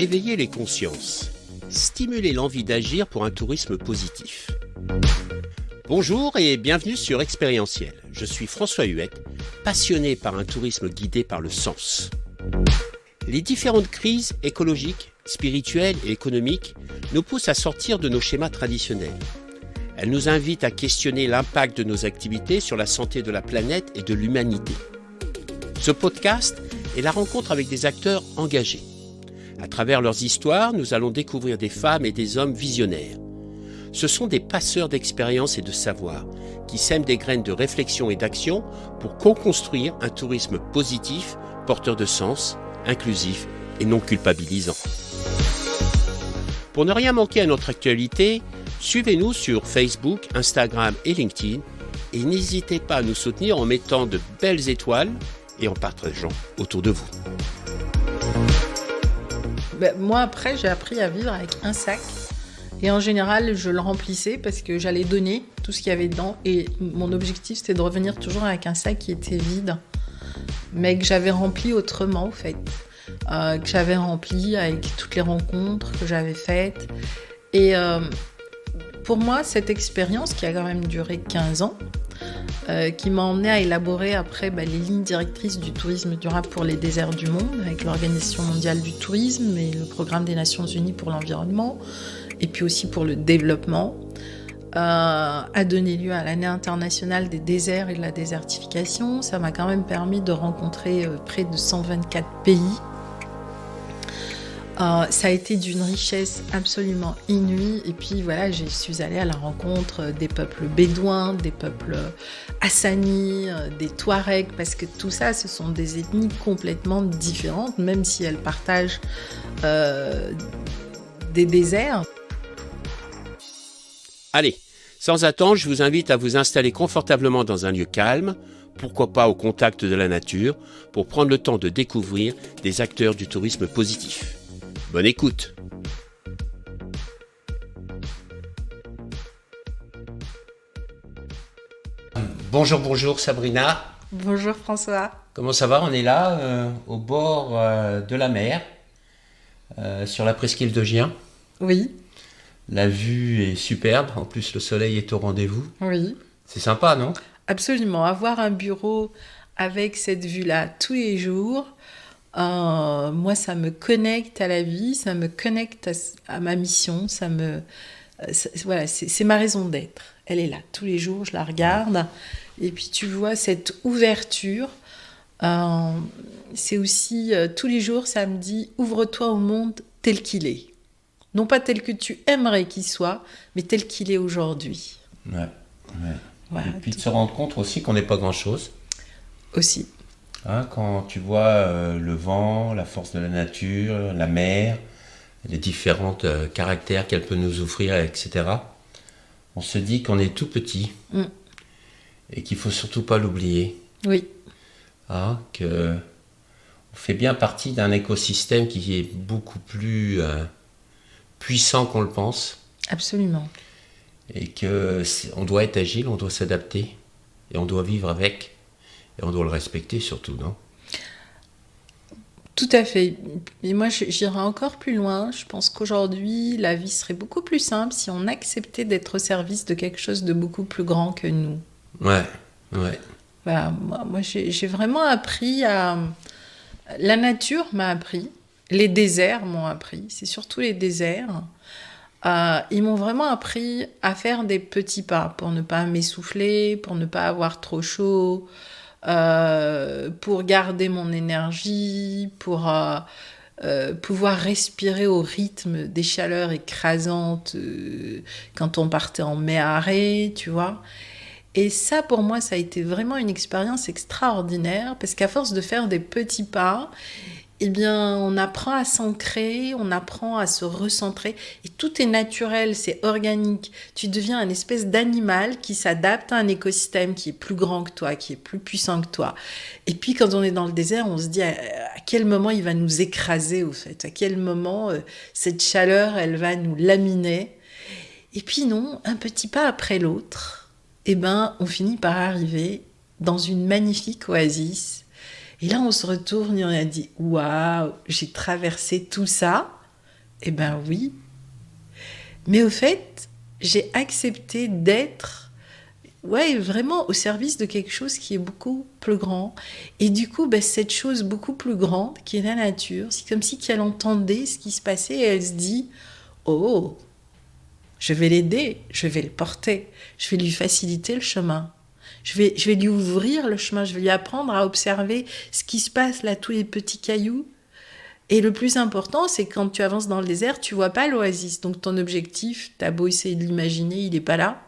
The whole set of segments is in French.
éveiller les consciences, stimuler l'envie d'agir pour un tourisme positif. Bonjour et bienvenue sur Expérientiel. Je suis François Huette, passionné par un tourisme guidé par le sens. Les différentes crises écologiques, spirituelles et économiques nous poussent à sortir de nos schémas traditionnels. Elles nous invitent à questionner l'impact de nos activités sur la santé de la planète et de l'humanité. Ce podcast est la rencontre avec des acteurs engagés. À travers leurs histoires, nous allons découvrir des femmes et des hommes visionnaires. Ce sont des passeurs d'expérience et de savoir qui sèment des graines de réflexion et d'action pour co-construire un tourisme positif, porteur de sens, inclusif et non culpabilisant. Pour ne rien manquer à notre actualité, suivez-nous sur Facebook, Instagram et LinkedIn et n'hésitez pas à nous soutenir en mettant de belles étoiles et en partageant autour de vous. Moi, après, j'ai appris à vivre avec un sac. Et en général, je le remplissais parce que j'allais donner tout ce qu'il y avait dedans. Et mon objectif, c'était de revenir toujours avec un sac qui était vide, mais que j'avais rempli autrement, en fait. Que j'avais rempli avec toutes les rencontres que j'avais faites. Et pour moi, cette expérience, qui a quand même duré 15 ans, qui m'a emmenée à élaborer après les lignes directrices du tourisme durable pour les déserts du monde, avec l'Organisation mondiale du tourisme et le Programme des Nations unies pour l'environnement, et puis aussi pour le développement, a donné lieu à l'année internationale des déserts et de la désertification. Ça m'a quand même permis de rencontrer près de 124 pays. Ça a été d'une richesse absolument inouïe. Et puis voilà, je suis allée à la rencontre des peuples bédouins, des peuples hassanis, des Touaregs, parce que tout ça, ce sont des ethnies complètement différentes, même si elles partagent des déserts. Allez, sans attendre, je vous invite à vous installer confortablement dans un lieu calme, pourquoi pas au contact de la nature, pour prendre le temps de découvrir des acteurs du tourisme positif. Bonne écoute. Bonjour Sabrina. Bonjour François. Comment ça va ? On est là, au bord de la mer, sur la presqu'île de Gien. Oui. La vue est superbe, en plus le soleil est au rendez-vous. Oui. C'est sympa, non ? Absolument. Avoir un bureau avec cette vue-là tous les jours, moi, ça me connecte à la vie, ça me connecte à ma mission, voilà, c'est ma raison d'être. Elle est là, tous les jours, je la regarde. Et puis, tu vois, cette ouverture, c'est aussi, tous les jours, ça me dit, ouvre-toi au monde tel qu'il est. Non pas tel que tu aimerais qu'il soit, mais tel qu'il est aujourd'hui. Ouais. Voilà, et puis de se rendre compte aussi qu'on n'est pas grand-chose. Aussi. Quand tu vois le vent, la force de la nature, la mer, les différents caractères qu'elle peut nous offrir, etc., on se dit qu'on est tout petit et qu'il ne faut surtout pas l'oublier. Oui. Qu'on fait bien partie d'un écosystème qui est beaucoup plus puissant qu'on le pense. Absolument. Et qu'on doit être agile, on doit s'adapter et on doit vivre avec. Et on doit le respecter surtout, non ? Tout à fait. Et moi, j'irai encore plus loin. Je pense qu'aujourd'hui, la vie serait beaucoup plus simple si on acceptait d'être au service de quelque chose de beaucoup plus grand que nous. Ouais. Voilà, moi j'ai vraiment appris à... La nature m'a appris, les déserts m'ont appris, c'est surtout les déserts. Ils m'ont vraiment appris à faire des petits pas pour ne pas m'essouffler, pour ne pas avoir trop chaud, pour garder mon énergie, pour pouvoir respirer au rythme des chaleurs écrasantes quand on partait en mai à arrêt, tu vois. Et ça, pour moi, ça a été vraiment une expérience extraordinaire parce qu'à force de faire des petits pas, eh bien, on apprend à s'ancrer, on apprend à se recentrer et tout est naturel, c'est organique. Tu deviens un espèce d'animal qui s'adapte à un écosystème qui est plus grand que toi, qui est plus puissant que toi. Et puis, quand on est dans le désert, on se dit à quel moment il va nous écraser, au fait, à quel moment cette chaleur, elle va nous laminer. Et puis non, un petit pas après l'autre, eh ben, on finit par arriver dans une magnifique oasis. Et là, on se retourne et on a dit « Waouh, j'ai traversé tout ça Eh ben oui. Mais au fait, j'ai accepté d'être vraiment au service de quelque chose qui est beaucoup plus grand. Et du coup, cette chose beaucoup plus grande, qui est la nature, c'est comme si elle entendait ce qui se passait et elle se dit, oh, je vais l'aider, je vais le porter, je vais lui faciliter le chemin. Je vais lui ouvrir le chemin, je vais lui apprendre à observer ce qui se passe là, tous les petits cailloux. Et le plus important, c'est que quand tu avances dans le désert, tu vois pas l'oasis. Donc ton objectif, t'as beau essayer de l'imaginer, il n'est pas là.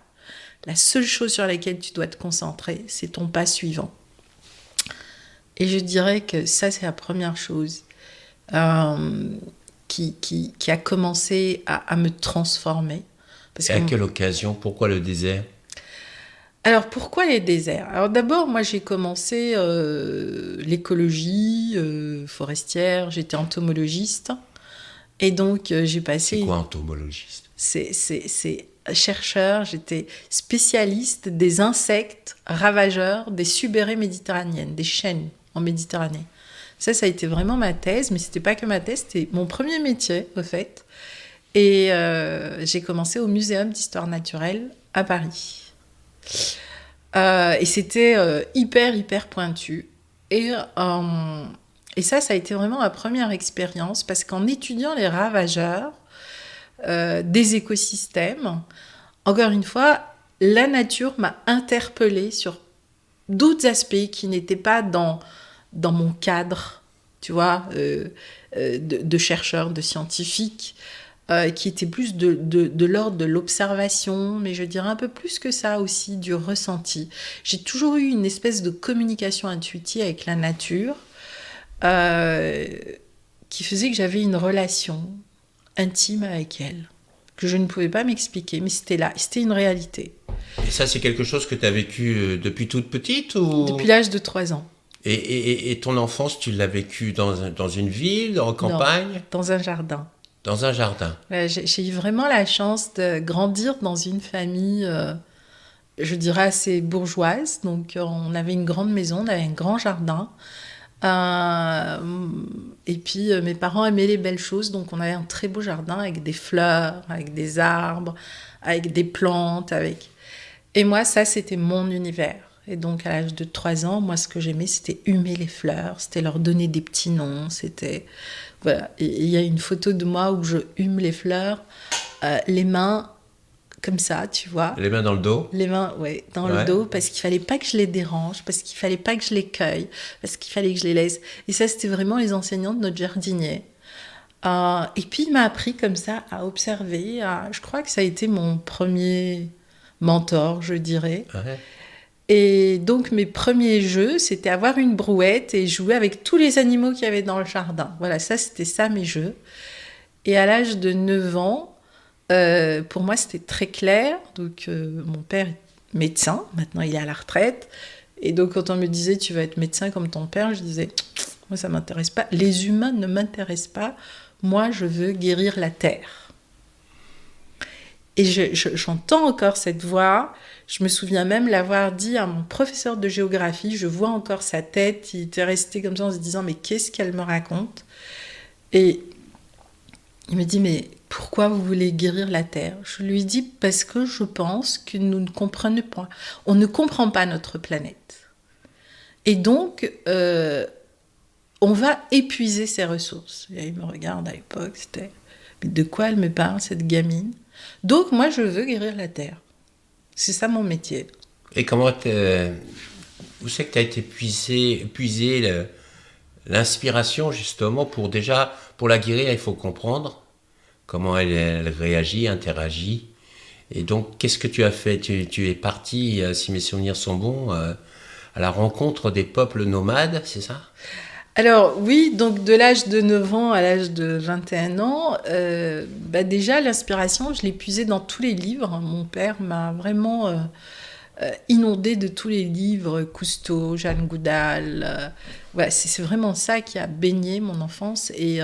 La seule chose sur laquelle tu dois te concentrer, c'est ton pas suivant. Et je dirais que ça, c'est la première chose qui a commencé à me transformer. Et à quelle occasion? Pourquoi le désert? Alors, pourquoi les déserts? Alors d'abord, moi, j'ai commencé l'écologie forestière, j'étais entomologiste. Et donc, j'ai passé... C'est quoi entomologiste? C'est chercheur, j'étais spécialiste des insectes ravageurs des subérées méditerranéennes, des chênes en Méditerranée. Ça a été vraiment ma thèse, mais c'était pas que ma thèse, c'était mon premier métier, au fait. Et j'ai commencé au Muséum d'histoire naturelle à Paris. Et c'était hyper pointu. Et ça a été vraiment ma première expérience, parce qu'en étudiant les ravageurs des écosystèmes, encore une fois, la nature m'a interpellée sur d'autres aspects qui n'étaient pas dans mon cadre, tu vois, de chercheur, de scientifique, qui était plus de l'ordre de l'observation, mais je dirais un peu plus que ça aussi, du ressenti. J'ai toujours eu une espèce de communication intuitive avec la nature qui faisait que j'avais une relation intime avec elle, que je ne pouvais pas m'expliquer, mais c'était là, c'était une réalité. Et ça, c'est quelque chose que tu as vécu depuis toute petite ou... Depuis l'âge de 3 ans. Et ton enfance, tu l'as vécu dans une ville, en campagne? Non, dans un jardin. Dans un jardin. J'ai eu vraiment la chance de grandir dans une famille, je dirais, assez bourgeoise. Donc, on avait une grande maison, on avait un grand jardin. Et puis, mes parents aimaient les belles choses. Donc, on avait un très beau jardin avec des fleurs, avec des arbres, avec des plantes. Et moi, ça, c'était mon univers. Et donc, à l'âge de 3 ans, moi, ce que j'aimais, c'était humer les fleurs. C'était leur donner des petits noms. C'était... Voilà. Et il y a une photo de moi où je hume les fleurs, les mains comme ça, tu vois. Les mains dans le dos? Les mains, ouais, dans le dos, parce qu'il fallait pas que je les dérange, parce qu'il fallait pas que je les cueille, parce qu'il fallait que je les laisse. Et ça, c'était vraiment les enseignants de notre jardinier. Et puis, il m'a appris comme ça à observer. Je crois que ça a été mon premier mentor, je dirais. Ouais. Et donc, mes premiers jeux, c'était avoir une brouette et jouer avec tous les animaux qu'il y avait dans le jardin. Voilà, c'était ça, mes jeux. Et à l'âge de 9 ans, pour moi, c'était très clair. Donc, mon père est médecin. Maintenant, il est à la retraite. Et donc, quand on me disait « tu vas être médecin comme ton père », je disais « moi, ça ne m'intéresse pas. Les humains ne m'intéressent pas. Moi, je veux guérir la terre. » Et j'entends encore cette voix. Je me souviens même l'avoir dit à mon professeur de géographie. Je vois encore sa tête. Il était resté comme ça en se disant « mais qu'est-ce qu'elle me raconte ?» Et il me dit « mais pourquoi vous voulez guérir la terre ?» Je lui dis « parce que je pense que nous ne comprenons pas. On ne comprend pas notre planète. Et donc, on va épuiser ses ressources. » Et il me regarde à l'époque. C'était « mais de quoi elle me parle, cette gamine ?» Donc, moi, je veux guérir la terre. C'est ça mon métier. Et comment où c'est que tu as été puiser l'inspiration, justement, pour la guérir, il faut comprendre comment elle réagit, interagit. Et donc, qu'est-ce que tu as fait? Tu es parti, si mes souvenirs sont bons, à la rencontre des peuples nomades, c'est ça? Alors oui, donc de l'âge de 9 ans à l'âge de 21 ans, déjà l'inspiration, je l'ai puisée dans tous les livres. Mon père m'a vraiment inondée de tous les livres, Cousteau, Jeanne Goudal. Voilà, c'est vraiment ça qui a baigné mon enfance. Et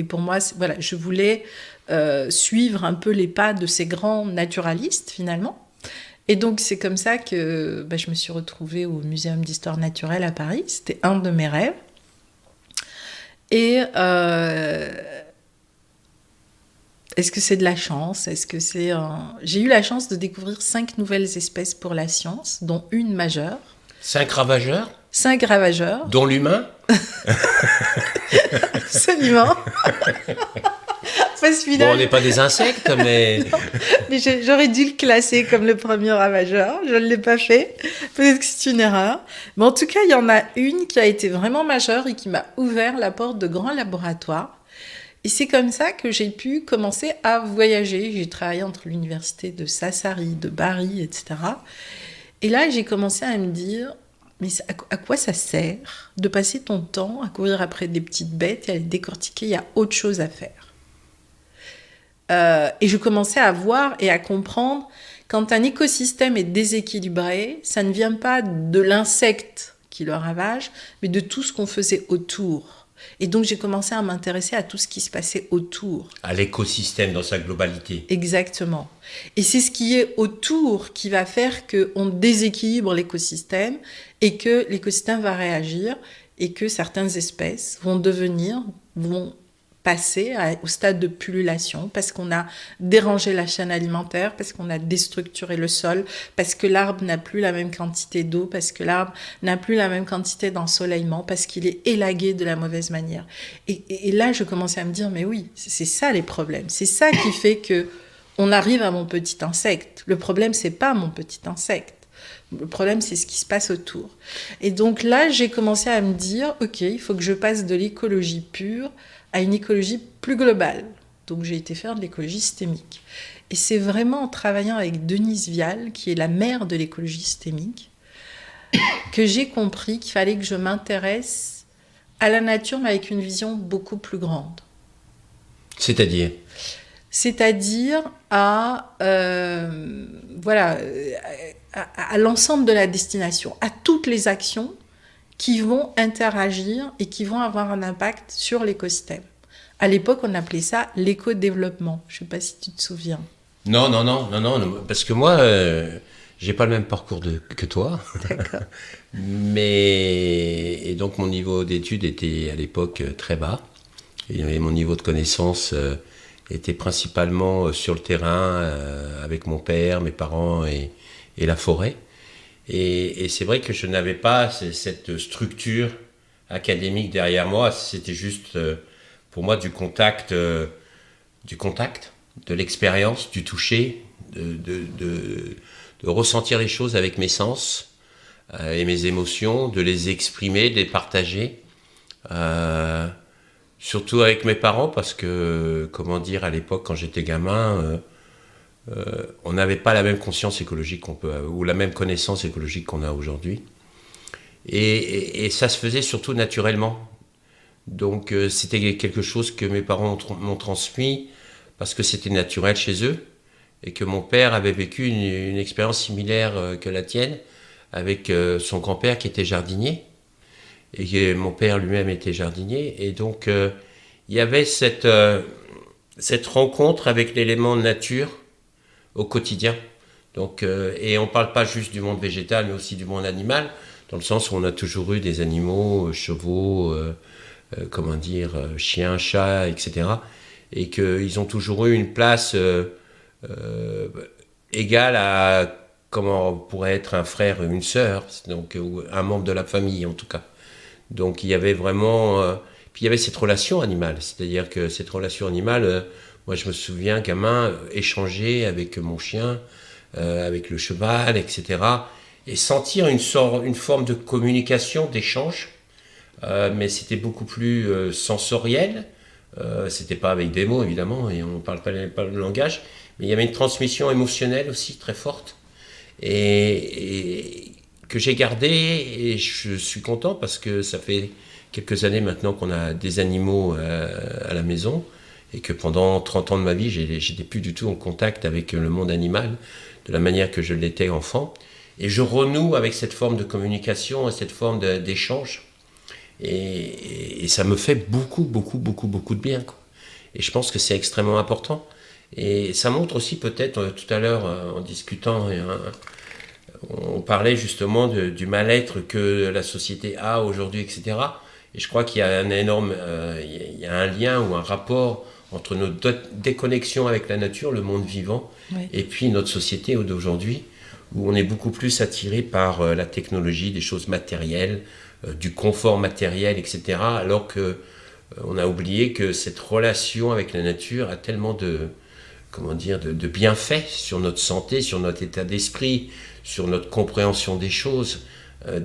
pour moi, voilà, je voulais suivre un peu les pas de ces grands naturalistes finalement. Et donc c'est comme ça que je me suis retrouvée au Muséum d'histoire naturelle à Paris. C'était un de mes rêves. Et Est-ce que c'est de la chance? J'ai eu la chance de découvrir 5 nouvelles espèces pour la science, dont une majeure. 5 ravageurs, 5 ravageurs. dont l'humain. Absolument. Bon, on n'est pas des insectes, mais... Non, mais j'aurais dû le classer comme le premier ravageur. Je ne l'ai pas fait. Peut-être que c'est une erreur. Mais en tout cas, il y en a une qui a été vraiment majeure et qui m'a ouvert la porte de grands laboratoires. Et c'est comme ça que j'ai pu commencer à voyager. J'ai travaillé entre l'université de Sassari, de Bari, etc. Et là, j'ai commencé à me dire, mais à quoi ça sert de passer ton temps à courir après des petites bêtes et à les décortiquer? Il y a autre chose à faire. Et je commençais à voir et à comprendre, quand un écosystème est déséquilibré, ça ne vient pas de l'insecte qui le ravage, mais de tout ce qu'on faisait autour. Et donc j'ai commencé à m'intéresser à tout ce qui se passait autour. À l'écosystème dans sa globalité. Exactement. Et c'est ce qui est autour qui va faire qu'on déséquilibre l'écosystème et que l'écosystème va réagir et que certaines espèces vont passer au stade de pullulation parce qu'on a dérangé la chaîne alimentaire, parce qu'on a déstructuré le sol, parce que l'arbre n'a plus la même quantité d'eau, parce que l'arbre n'a plus la même quantité d'ensoleillement, parce qu'il est élagué de la mauvaise manière. Et là, je commençais à me dire, mais oui, c'est ça les problèmes. C'est ça qui fait que on arrive à mon petit insecte. Le problème, c'est pas mon petit insecte. Le problème, c'est ce qui se passe autour. Et donc là, j'ai commencé à me dire, ok, il faut que je passe de l'écologie pure à une écologie plus globale. Donc j'ai été faire de l'écologie systémique. Et c'est vraiment en travaillant avec Denise Vial, qui est la mère de l'écologie systémique, que j'ai compris qu'il fallait que je m'intéresse à la nature, mais avec une vision beaucoup plus grande. C'est-à-dire à l'ensemble de la destination, à toutes les actions qui vont interagir et qui vont avoir un impact sur l'écosystème. À l'époque, on appelait ça l'éco-développement. Je ne sais pas si tu te souviens. Non, parce que moi, j'ai pas le même parcours que toi. D'accord. Et donc, mon niveau d'études était à l'époque très bas. Et mon niveau de connaissance était principalement sur le terrain, avec mon père, mes parents et la forêt. Et c'est vrai que je n'avais pas cette structure académique derrière moi. C'était juste pour moi du contact, de l'expérience, du toucher, de ressentir les choses avec mes sens et mes émotions, de les exprimer, de les partager. Surtout avec mes parents parce que, à l'époque quand j'étais gamin... on n'avait pas la même conscience écologique ou la même connaissance écologique qu'on a aujourd'hui. Et ça se faisait surtout naturellement. Donc c'était quelque chose que mes parents m'ont transmis parce que c'était naturel chez eux et que mon père avait vécu une expérience similaire que la tienne avec son grand-père qui était jardinier et que mon père lui-même était jardinier. Et donc il y avait cette rencontre avec l'élément nature au quotidien. Donc, et on ne parle pas juste du monde végétal, mais aussi du monde animal, dans le sens où on a toujours eu des animaux, chevaux, chiens, chats, etc. Et qu'ils ont toujours eu une place égale à comment pourrait être un frère ou une sœur, donc, ou un membre de la famille en tout cas. Donc il y avait vraiment... puis il y avait cette relation animale, c'est-à-dire que cette relation animale... moi, je me souviens, gamin, échanger avec mon chien, avec le cheval, etc. Et sentir une forme de communication, d'échange. Mais c'était beaucoup plus sensoriel. C'était pas avec des mots, évidemment, et on ne parle pas le langage. Mais il y avait une transmission émotionnelle aussi très forte. Et que j'ai gardée, et je suis content parce que ça fait quelques années maintenant qu'on a des animaux à la maison. Et que pendant 30 ans de ma vie, j'étais plus du tout en contact avec le monde animal, de la manière que je l'étais enfant. Et je renoue avec cette forme de communication et cette forme d'échange. Et ça me fait beaucoup de bien, quoi. Et je pense que c'est extrêmement important. Et ça montre aussi peut-être, tout à l'heure, en discutant, on parlait justement du mal-être que la société a aujourd'hui, etc. Et je crois qu'il y a il y a un lien ou un rapport entre notre déconnexion avec la nature, le monde vivant, et puis notre société d'aujourd'hui, où on est beaucoup plus attiré par la technologie, des choses matérielles, du confort matériel, etc., alors que on a oublié que cette relation avec la nature a tellement de bienfaits sur notre santé, sur notre état d'esprit, sur notre compréhension des choses.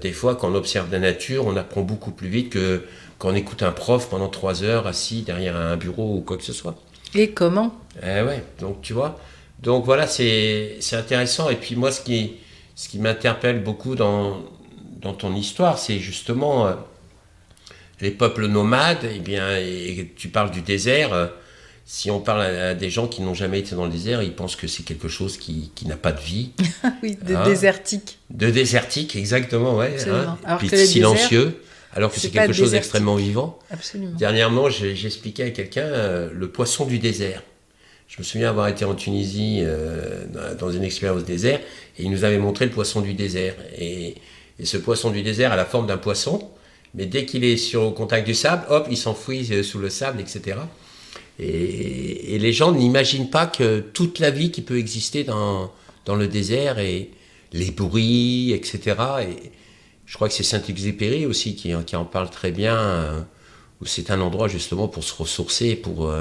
Des fois, quand on observe la nature, on apprend beaucoup plus vite que quand on écoute un prof pendant 3 heures assis derrière un bureau ou quoi que ce soit. Et comment ? Ouais, donc tu vois. Donc voilà, c'est intéressant. Et puis moi, ce qui m'interpelle beaucoup dans ton histoire, c'est justement les peuples nomades. Eh bien, et tu parles du désert. Si on parle à des gens qui n'ont jamais été dans le désert, ils pensent que c'est quelque chose qui n'a pas de vie. Oui, désertique. De désertique, exactement, ouais. Alors puis que de silencieux, désert, alors que c'est quelque chose d'extrêmement vivant. Absolument. Dernièrement, j'expliquais à quelqu'un le poisson du désert. Je me souviens avoir été en Tunisie dans une expérience désert, et il nous avait montré le poisson du désert. Et ce poisson du désert a la forme d'un poisson, mais dès qu'il est au contact du sable, hop, il s'enfouit sous le sable, etc. Et les gens n'imaginent pas que toute la vie qui peut exister dans le désert, et les bruits, etc. Et je crois que c'est Saint-Exupéry aussi qui en parle très bien, où c'est un endroit justement pour se ressourcer, pour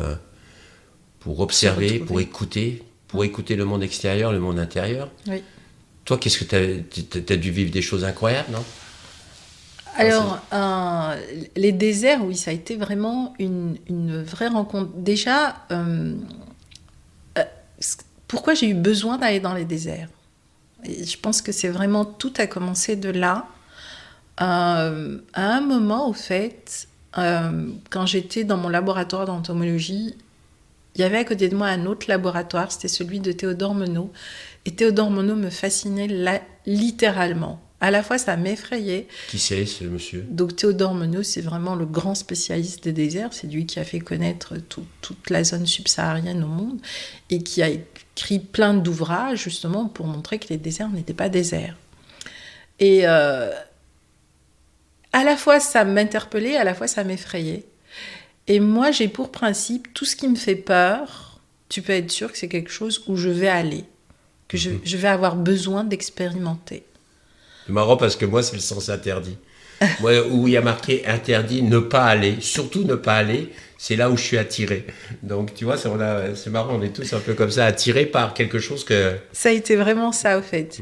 observer, pour écouter le monde extérieur, le monde intérieur. Oui. Toi, qu'est-ce que t'as dû vivre des choses incroyables, non ? Alors, les déserts, oui, ça a été vraiment une vraie rencontre. Déjà, pourquoi j'ai eu besoin d'aller dans les déserts ? Et je pense que c'est vraiment, tout a commencé de là. À un moment, au fait, quand j'étais dans mon laboratoire d'entomologie, il y avait à côté de moi un autre laboratoire, c'était celui de Théodore Monod. Et Théodore Monod me fascinait littéralement. À la fois, ça m'effrayait. Qui c'est, ce monsieur ? Donc, Théodore Monod, c'est vraiment le grand spécialiste des déserts. C'est lui qui a fait connaître toute la zone subsaharienne au monde et qui a écrit plein d'ouvrages, justement, pour montrer que les déserts n'étaient pas déserts. Et à la fois, ça m'interpellait, à la fois, ça m'effrayait. Et moi, j'ai pour principe, tout ce qui me fait peur, tu peux être sûr que c'est quelque chose où je vais aller, que je vais avoir besoin d'expérimenter. C'est marrant parce que moi, c'est le sens interdit. Moi, où il y a marqué interdit, ne pas aller, surtout ne pas aller, c'est là où je suis attiré. Donc, tu vois, c'est marrant, on est tous un peu comme ça, attirés par quelque chose que... Ça a été vraiment ça, au fait.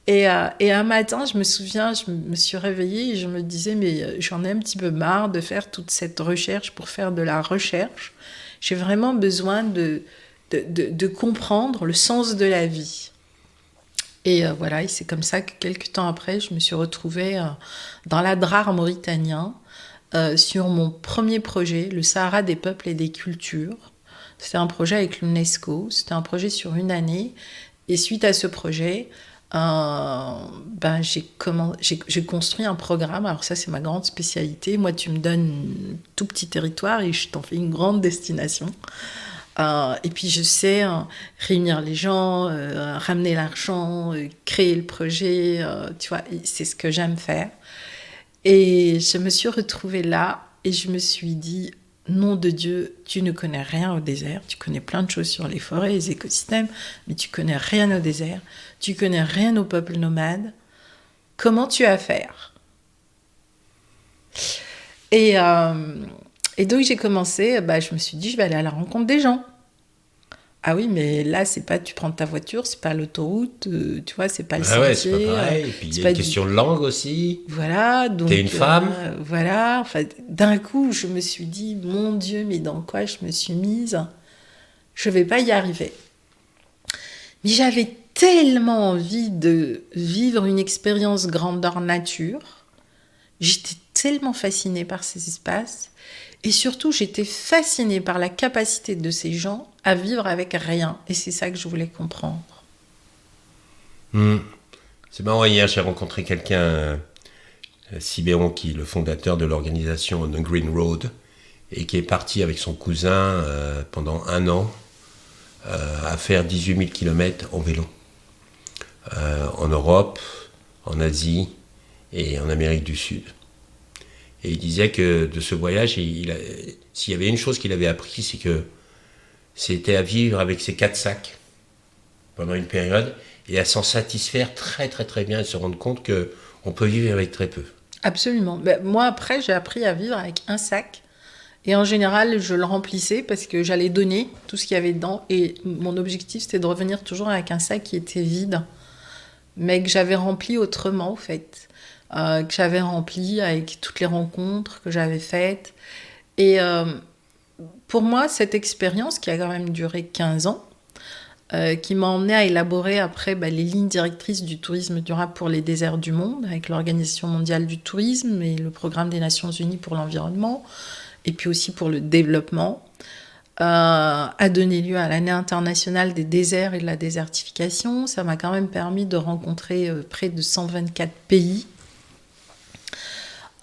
Et un matin, je me souviens, je me suis réveillée et je me disais, mais j'en ai un petit peu marre de faire toute cette recherche pour faire de la recherche. J'ai vraiment besoin de comprendre le sens de la vie. Et voilà, et c'est comme ça que quelques temps après, je me suis retrouvée dans l'Adrar mauritanien sur mon premier projet, le Sahara des peuples et des cultures. C'était un projet avec l'UNESCO, c'était un projet sur 1 année. Et suite à ce projet, j'ai construit un programme. Alors ça, c'est ma grande spécialité. Moi, tu me donnes un tout petit territoire et je t'en fais une grande destination. Et puis je sais réunir les gens, ramener l'argent, créer le projet, tu vois, c'est ce que j'aime faire. Et je me suis retrouvée là et je me suis dit, nom de Dieu, tu ne connais rien au désert, tu connais plein de choses sur les forêts, les écosystèmes, mais tu connais rien au désert, tu connais rien aux peuples nomades. Comment tu vas faire ? Et donc j'ai commencé, je me suis dit, je vais aller à la rencontre des gens. Ah oui, mais là, c'est pas, tu prends ta voiture, c'est pas l'autoroute, tu vois, c'est pas le sentier. Ouais, c'est pas pareil. Et puis il y a une question de langue aussi. Voilà, donc. T'es une femme. Voilà, enfin, d'un coup, je me suis dit, mon Dieu, mais dans quoi je me suis mise ? Je vais pas y arriver. Mais j'avais tellement envie de vivre une expérience grandeur nature. J'étais tellement fascinée par ces espaces. Et surtout, j'étais fascinée par la capacité de ces gens à vivre avec rien. Et c'est ça que je voulais comprendre. C'est marrant, hier, j'ai rencontré quelqu'un, Sibéron, qui est le fondateur de l'organisation The Green Road, et qui est parti avec son cousin pendant 1 an à faire 18 000 km en vélo. En Europe, en Asie et en Amérique du Sud. Et il disait que de ce voyage, s'il y avait une chose qu'il avait appris, c'est que c'était à vivre avec ses 4 sacs pendant une période et à s'en satisfaire très très très bien et se rendre compte qu'on peut vivre avec très peu. Absolument. Ben, moi, après, j'ai appris à vivre avec un sac. Et en général, je le remplissais parce que j'allais donner tout ce qu'il y avait dedans. Et mon objectif, c'était de revenir toujours avec un sac qui était vide, mais que j'avais rempli autrement, en fait. Que j'avais rempli avec toutes les rencontres que j'avais faites. Et pour moi, cette expérience, qui a quand même duré 15 ans, qui m'a emmené à élaborer après les lignes directrices du tourisme durable pour les déserts du monde, avec l'Organisation mondiale du tourisme et le Programme des Nations unies pour l'environnement, et puis aussi pour le développement, a donné lieu à l'année internationale des déserts et de la désertification. Ça m'a quand même permis de rencontrer près de 124 pays.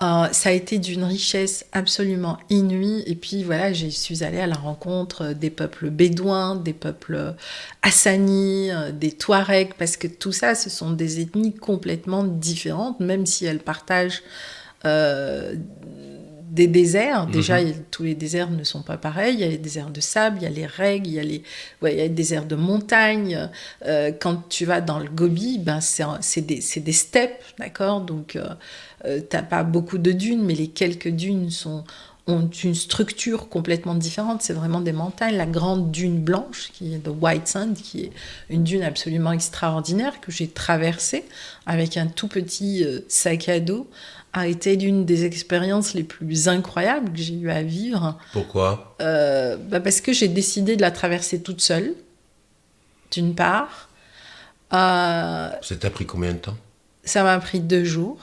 Ça a été d'une richesse absolument inouïe. Et puis voilà, je suis allée à la rencontre des peuples bédouins, des peuples hassanis, des Touaregs, parce que tout ça, ce sont des ethnies complètement différentes, même si elles partagent des déserts. Déjà, tous les déserts ne sont pas pareils. Il y a les déserts de sable, il y a les règles, il y a les déserts de montagne. Quand tu vas dans le Gobi, c'est des steppes, d'accord ? Donc, t'as pas beaucoup de dunes, mais les quelques dunes ont une structure complètement différente. C'est vraiment des montagnes. La grande dune blanche, qui est de White Sand, qui est une dune absolument extraordinaire que j'ai traversée avec un tout petit sac à dos, a été l'une des expériences les plus incroyables que j'ai eu à vivre. Pourquoi ? Parce que j'ai décidé de la traverser toute seule, d'une part. Ça t'a pris combien de temps ? Ça m'a pris 2 jours.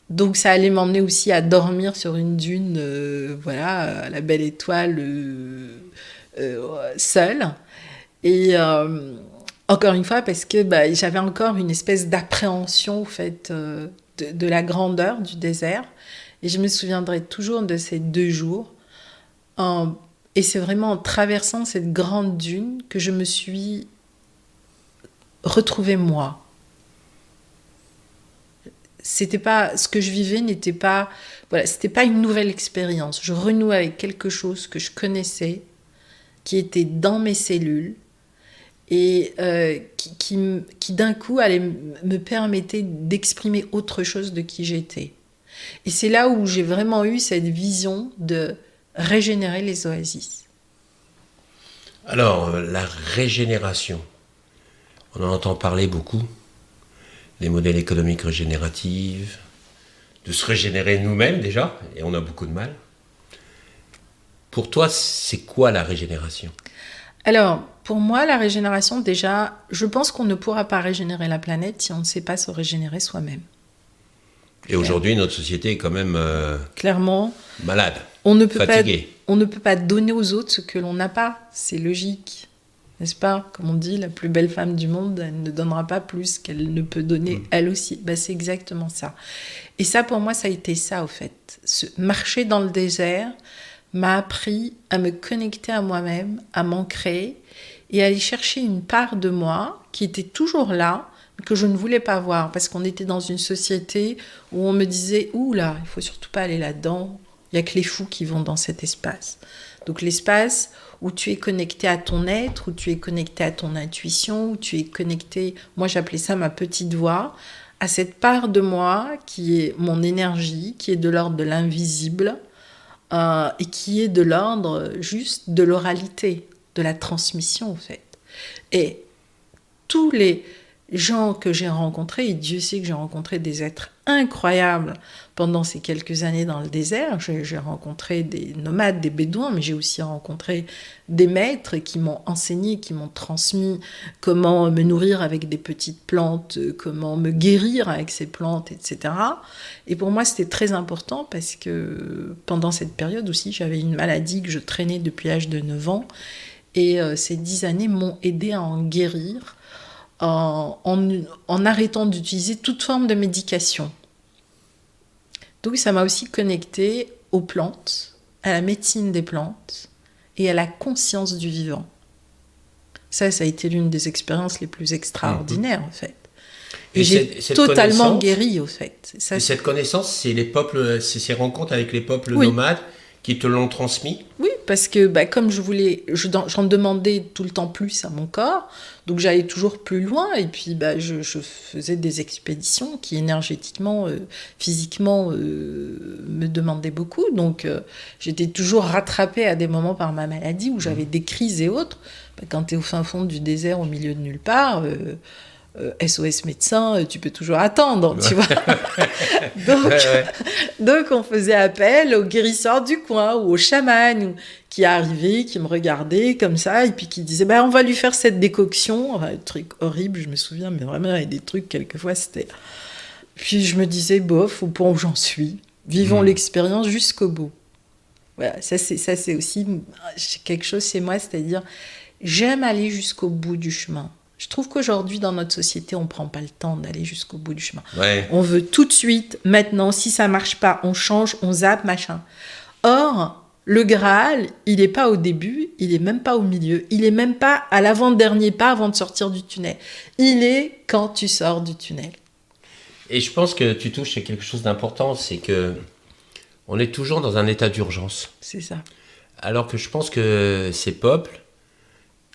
Donc ça allait m'emmener aussi à dormir sur une dune, à la belle étoile, seule. Et encore une fois, parce que j'avais encore une espèce d'appréhension au fait, de la grandeur du désert. Et je me souviendrai toujours de ces 2 jours. Et c'est vraiment en traversant cette grande dune que je me suis retrouvée moi. C'était pas, ce que je vivais n'était pas, c'était pas une nouvelle expérience. Je renouais avec quelque chose que je connaissais, qui était dans mes cellules et qui d'un coup me permettait d'exprimer autre chose de qui j'étais. Et c'est là où j'ai vraiment eu cette vision de régénérer les oasis. Alors, la régénération, on en entend parler beaucoup. Les modèles économiques régénératifs, de se régénérer nous-mêmes déjà, et on a beaucoup de mal. Pour toi, c'est quoi la régénération ? Alors, pour moi, la régénération, déjà, je pense qu'on ne pourra pas régénérer la planète si on ne sait pas se régénérer soi-même. Et aujourd'hui, notre société est quand même clairement malade, fatiguée. On ne peut pas donner aux autres ce que l'on n'a pas, c'est logique. N'est-ce pas ? Comme on dit, la plus belle femme du monde, elle ne donnera pas plus qu'elle ne peut donner elle aussi. C'est exactement ça. Et ça, pour moi, ça a été ça, au fait. Marcher dans le désert m'a appris à me connecter à moi-même, à m'ancrer et à aller chercher une part de moi qui était toujours là, que je ne voulais pas voir. Parce qu'on était dans une société où on me disait « Ouh là, il ne faut surtout pas aller là-dedans. Il n'y a que les fous qui vont dans cet espace. » Donc l'espace où tu es connecté à ton être, où tu es connecté à ton intuition, où tu es connecté, moi j'appelais ça ma petite voix, à cette part de moi qui est mon énergie, qui est de l'ordre de l'invisible et qui est de l'ordre juste de l'oralité, de la transmission en fait. Et tous les gens que j'ai rencontrés, et Dieu sait que j'ai rencontré des êtres incroyables pendant ces quelques années dans le désert. J'ai rencontré des nomades, des bédouins, mais j'ai aussi rencontré des maîtres qui m'ont enseigné, qui m'ont transmis comment me nourrir avec des petites plantes, comment me guérir avec ces plantes, etc. Et pour moi, c'était très important parce que pendant cette période aussi, j'avais une maladie que je traînais depuis l'âge de 9 ans. Et ces 10 années m'ont aidé à en guérir en arrêtant d'utiliser toute forme de médication. Donc ça m'a aussi connectée aux plantes, à la médecine des plantes et à la conscience du vivant. Ça a été l'une des expériences les plus extraordinaires en fait. Et j'ai totalement guéri au fait. Ça, et cette connaissance, c'est les peuples, c'est ces rencontres avec les peuples nomades qui te l'ont transmis ? Oui, parce que comme j'en demandais tout le temps plus à mon corps, donc j'allais toujours plus loin, et puis je faisais des expéditions qui énergétiquement, physiquement me demandaient beaucoup, donc j'étais toujours rattrapée à des moments par ma maladie où j'avais des crises et autres. Quand tu es au fin fond du désert, au milieu de nulle part, SOS médecin, tu peux toujours attendre, tu vois. Donc, on faisait appel au guérisseur du coin ou au chaman qui arrivait, qui me regardait comme ça, et puis qui disait on va lui faire cette décoction. Enfin, un truc horrible, je me souviens, mais vraiment, il y avait des trucs, quelquefois, c'était. Puis je me disais, bof, au point où j'en suis, vivons l'expérience jusqu'au bout. Voilà, ça c'est aussi quelque chose chez moi, c'est-à-dire, j'aime aller jusqu'au bout du chemin. Je trouve qu'aujourd'hui, dans notre société, on ne prend pas le temps d'aller jusqu'au bout du chemin. Ouais. On veut tout de suite, maintenant, si ça ne marche pas, on change, on zappe, machin. Or, le Graal, il n'est pas au début, il n'est même pas au milieu, il n'est même pas à l'avant-dernier pas avant de sortir du tunnel. Il est quand tu sors du tunnel. Et je pense que tu touches à quelque chose d'important, c'est que on est toujours dans un état d'urgence. C'est ça. Alors que je pense que ces peuples,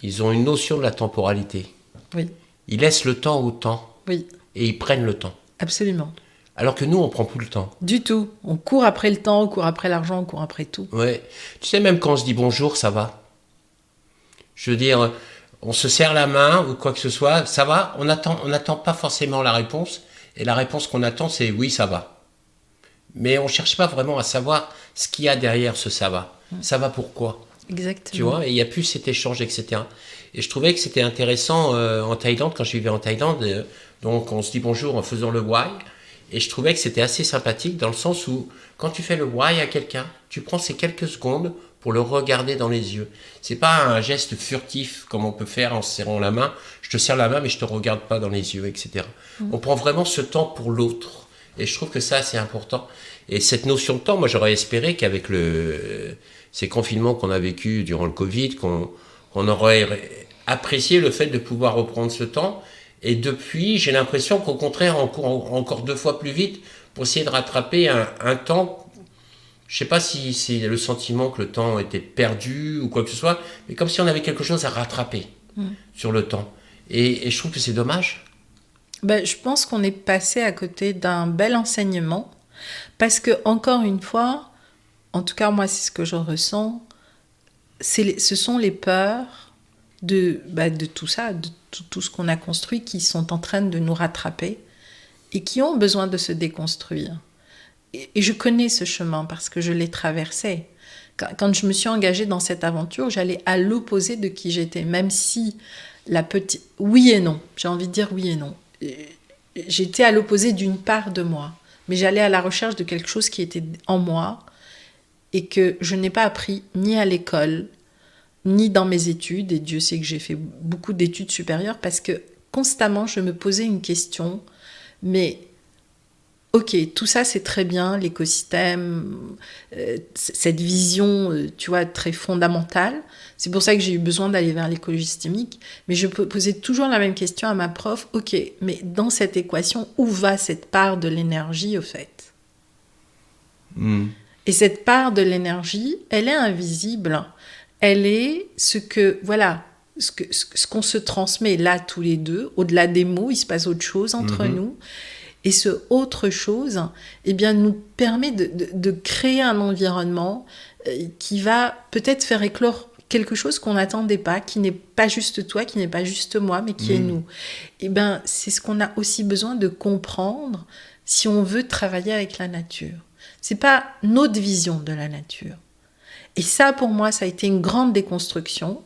ils ont une notion de la temporalité. Oui. Ils laissent le temps au temps. Oui. Et ils prennent le temps. Absolument. Alors que nous, on prend plus le temps. Du tout. On court après le temps, on court après l'argent, on court après tout. Ouais. Tu sais, même quand on se dit bonjour, ça va. Je veux dire, on se serre la main ou quoi que ce soit, ça va. On n'attend pas forcément la réponse. Et la réponse qu'on attend, c'est oui, ça va. Mais on ne cherche pas vraiment à savoir ce qu'il y a derrière ce ça va. Ça va pourquoi ? Exactement. Tu vois, et il n'y a plus cet échange, etc. Et je trouvais que c'était intéressant en Thaïlande, quand je vivais en Thaïlande, donc on se dit bonjour en faisant le why, et je trouvais que c'était assez sympathique dans le sens où, quand tu fais le why à quelqu'un, tu prends ces quelques secondes pour le regarder dans les yeux. C'est pas un geste furtif comme on peut faire en se serrant la main, je te serre la main mais je te regarde pas dans les yeux, etc. On prend vraiment ce temps pour l'autre, et je trouve que ça c'est important. Et cette notion de temps, moi j'aurais espéré qu'avec ces confinements qu'on a vécu durant le Covid, qu'on aurait apprécié le fait de pouvoir reprendre ce temps. Et depuis, j'ai l'impression qu'au contraire, on court encore 2 fois plus vite pour essayer de rattraper un temps. Je ne sais pas si c'est le sentiment que le temps était perdu ou quoi que ce soit, mais comme si on avait quelque chose à rattraper sur le temps. Et je trouve que c'est dommage. Je pense qu'on est passé à côté d'un bel enseignement, parce que, encore une fois, en tout cas, moi, c'est ce que je ressens, ce sont les peurs de tout ça, de tout ce qu'on a construit, qui sont en train de nous rattraper et qui ont besoin de se déconstruire. Et je connais ce chemin parce que je l'ai traversé. Quand je me suis engagée dans cette aventure, j'allais à l'opposé de qui j'étais, même si oui et non, j'ai envie de dire oui et non. J'étais à l'opposé d'une part de moi, mais j'allais à la recherche de quelque chose qui était en moi et que je n'ai pas appris ni à l'école, ni dans mes études, et Dieu sait que j'ai fait beaucoup d'études supérieures, parce que constamment je me posais une question, mais ok, tout ça c'est très bien, l'écosystème, cette vision, tu vois, très fondamentale, c'est pour ça que j'ai eu besoin d'aller vers l'écologie systémique, mais je posais toujours la même question à ma prof, ok, mais dans cette équation, où va cette part de l'énergie au fait ? Et cette part de l'énergie, elle est invisible. Elle est ce qu'on se transmet là tous les deux. Au-delà des mots, il se passe autre chose entre nous. Et ce autre chose, nous permet de créer un environnement qui va peut-être faire éclore quelque chose qu'on n'attendait pas, qui n'est pas juste toi, qui n'est pas juste moi, mais qui est nous. C'est ce qu'on a aussi besoin de comprendre si on veut travailler avec la nature. C'est pas notre vision de la nature. Et ça, pour moi, ça a été une grande déconstruction,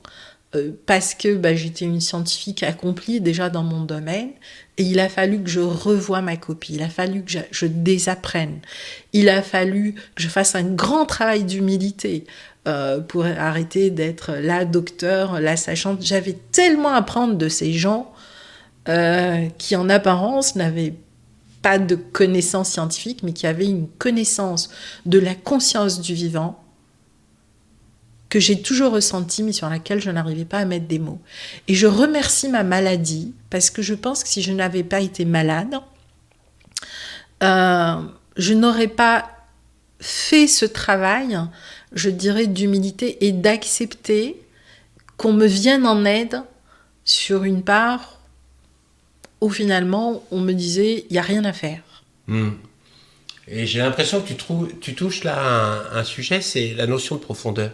parce que j'étais une scientifique accomplie déjà dans mon domaine, et il a fallu que je revoie ma copie, il a fallu que je désapprenne, il a fallu que je fasse un grand travail d'humilité pour arrêter d'être la docteure, la sachante. J'avais tellement à apprendre de ces gens qui, en apparence, n'avaient pas de connaissances scientifiques, mais qui avaient une connaissance de la conscience du vivant, que j'ai toujours ressenti, mais sur laquelle je n'arrivais pas à mettre des mots. Et je remercie ma maladie, parce que je pense que si je n'avais pas été malade, je n'aurais pas fait ce travail je dirais, d'humilité et d'accepter qu'on me vienne en aide sur une part où finalement on me disait il n'y a rien à faire. Et j'ai l'impression que tu touches là un sujet, c'est la notion de profondeur.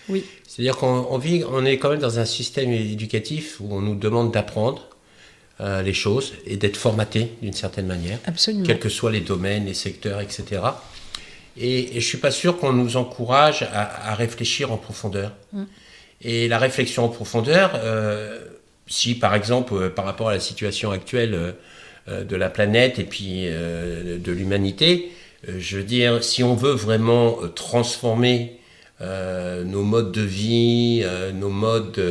Oui. C'est-à-dire on est quand même dans un système éducatif où on nous demande d'apprendre les choses et d'être formaté d'une certaine manière. Absolument. Quels que soient les domaines, les secteurs, etc. Et je ne suis pas sûr qu'on nous encourage à réfléchir en profondeur. Et la réflexion en profondeur, si par exemple, par rapport à la situation actuelle de la planète et puis de l'humanité, je veux dire, si on veut vraiment transformer nos modes de vie, nos modes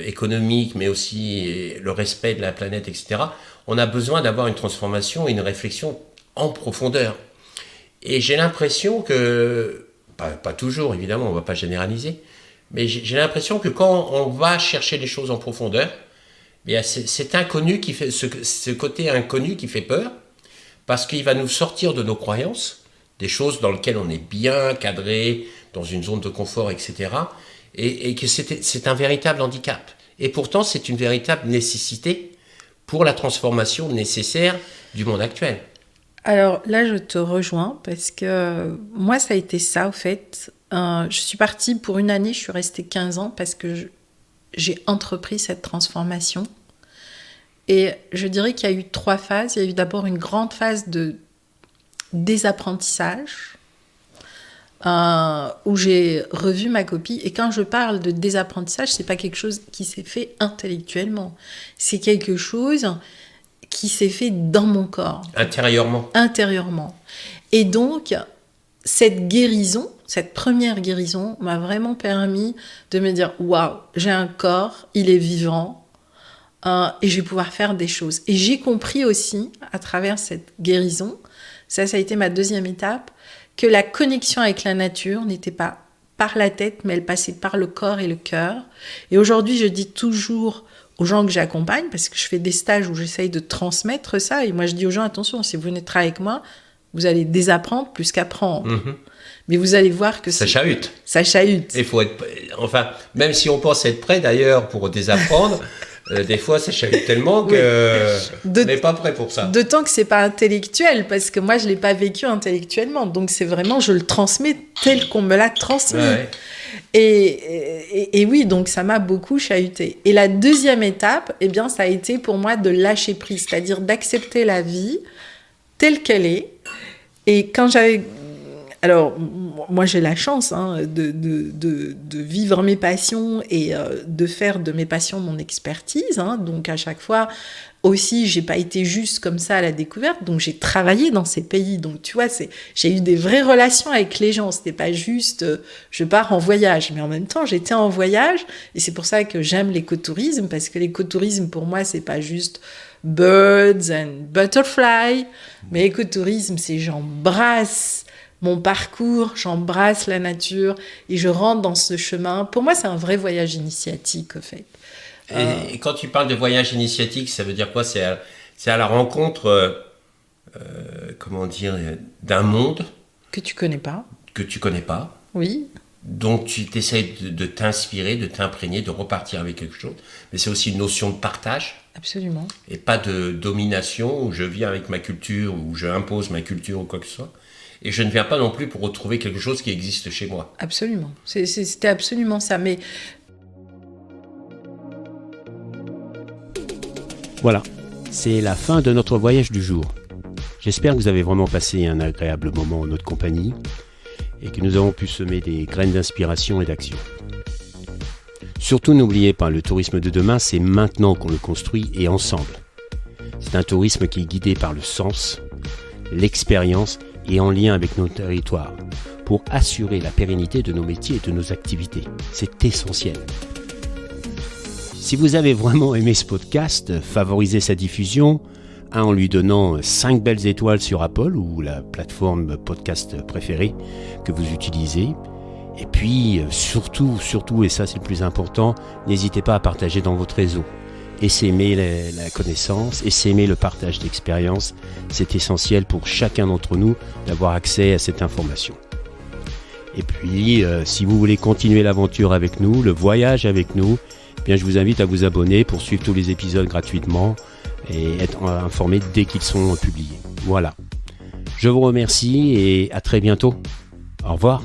économiques, mais aussi le respect de la planète, etc., on a besoin d'avoir une transformation et une réflexion en profondeur. Et j'ai l'impression que, pas toujours évidemment, on ne va pas généraliser, mais j'ai l'impression que quand on va chercher les choses en profondeur, c'est inconnu qui fait, ce côté inconnu qui fait peur, parce qu'il va nous sortir de nos croyances, des choses dans lesquelles on est bien cadré, dans une zone de confort, etc., et que c'est un véritable handicap. Et pourtant, c'est une véritable nécessité pour la transformation nécessaire du monde actuel. Alors là, je te rejoins parce que moi, ça a été ça, au fait. Je suis partie pour une année, je suis restée 15 ans parce que j'ai entrepris cette transformation. Et je dirais qu'il y a eu 3 phases. Il y a eu d'abord une grande phase de désapprentissage où j'ai revu ma copie. Et quand je parle de désapprentissage, c'est pas quelque chose qui s'est fait intellectuellement. C'est quelque chose qui s'est fait dans mon corps. Intérieurement. Et donc, cette guérison, cette première guérison, m'a vraiment permis de me dire « Waouh, j'ai un corps, il est vivant et je vais pouvoir faire des choses. » Et j'ai compris aussi, à travers cette guérison, ça a été ma deuxième étape, que la connexion avec la nature n'était pas par la tête, mais elle passait par le corps et le cœur. Et aujourd'hui, je dis toujours aux gens que j'accompagne, parce que je fais des stages où j'essaye de transmettre ça, et moi je dis aux gens, attention, si vous venez travailler avec moi, vous allez désapprendre plus qu'apprendre. Mais vous allez voir que ça chahute. Ça chahute. Il faut être, enfin, même si on pense être prêt d'ailleurs pour désapprendre, des fois ça chahute tellement que on n'est pas prêt pour ça. D'autant que c'est pas intellectuel, parce que moi je l'ai pas vécu intellectuellement, donc c'est vraiment, je le transmets tel qu'on me l'a transmis. Ouais. Et oui, donc ça m'a beaucoup chahuté. Et la deuxième étape, eh bien, ça a été pour moi de lâcher prise, c'est-à-dire d'accepter la vie telle qu'elle est. Et quand j'avais... Alors, moi, j'ai la chance de vivre mes passions et de faire de mes passions mon expertise. Donc, à chaque fois, aussi, j'ai pas été juste comme ça à la découverte. Donc, j'ai travaillé dans ces pays. Donc, tu vois, j'ai eu des vraies relations avec les gens. C'était pas juste, je pars en voyage. Mais en même temps, j'étais en voyage. Et c'est pour ça que j'aime l'écotourisme. Parce que l'écotourisme, pour moi, c'est pas juste birds and butterflies. Mais l'écotourisme, c'est j'embrasse mon parcours, j'embrasse la nature et je rentre dans ce chemin. Pour moi, c'est un vrai voyage initiatique, en fait. Et quand tu parles de voyage initiatique, ça veut dire quoi ? C'est à la rencontre, comment dire, d'un monde que tu connais pas. Oui. Donc tu essaies de t'inspirer, de t'imprégner, de repartir avec quelque chose. Mais c'est aussi une notion de partage. Absolument. Et pas de domination où je viens avec ma culture, où je impose ma culture ou quoi que ce soit. Et je ne viens pas non plus pour retrouver quelque chose qui existe chez moi. Absolument. C'était absolument ça. Mais... Voilà, c'est la fin de notre voyage du jour. J'espère que vous avez vraiment passé un agréable moment en notre compagnie et que nous avons pu semer des graines d'inspiration et d'action. Surtout, n'oubliez pas, le tourisme de demain, c'est maintenant qu'on le construit et ensemble. C'est un tourisme qui est guidé par le sens, l'expérience et en lien avec nos territoires pour assurer la pérennité de nos métiers et de nos activités. C'est essentiel. Si vous avez vraiment aimé ce podcast, favorisez sa diffusion en lui donnant 5 belles étoiles sur Apple ou la plateforme podcast préférée que vous utilisez. Et puis, surtout, et ça c'est le plus important, n'hésitez pas à partager dans votre réseau. Essaimer la connaissance, essaimer le partage d'expérience. C'est essentiel pour chacun d'entre nous d'avoir accès à cette information. Et puis, si vous voulez continuer l'aventure avec nous, le voyage avec nous, eh bien, je vous invite à vous abonner pour suivre tous les épisodes gratuitement et être informé dès qu'ils sont publiés. Voilà. Je vous remercie et à très bientôt. Au revoir.